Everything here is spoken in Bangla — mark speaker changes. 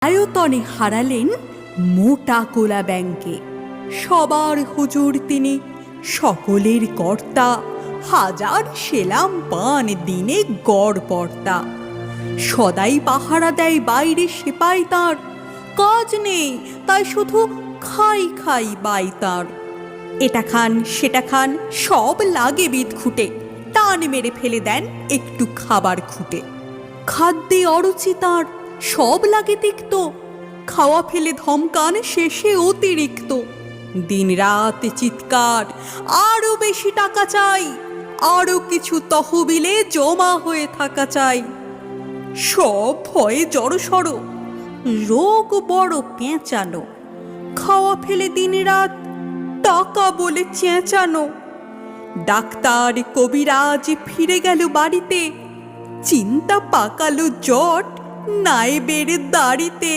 Speaker 1: আয়তনে হারালেন মোটা কোলা ব্যাংকে। সবার হুজুর তিনি, সকলের কর্তা, হাজার সেলাম পান দিনে গড় পর্তা। সদাই পাহারা দেয় বাইরে সেপাই তার, কাজ নেই তাই শুধু খাই খাই বাই তার। এটা খান সেটা খান সব লাগে বিদঘুটে, টান মেরে ফেলে দেন একটু খাবার খুঁটে। খাদ্যে অরুচি তার, সব লাগে তিক্ত, খাওয়া ফেলে ধমকান শেষে অতিরিক্ত। দিন রাত চিৎকার, আরো বেশি টাকা চাই, আরো কিছু তহবিলে জমা হয়ে থাকা চাই। সব ভয়ে জড়সড়, রোগ বড় পেঁচানো, খাওয়া ফেলে দিন রাত টাকা বলে চেঁচানো। ডাক্তার কবিরাজ ফিরে গেল বাড়িতে, চিন্তা পাকালো জট নায়েবের দাড়িতে।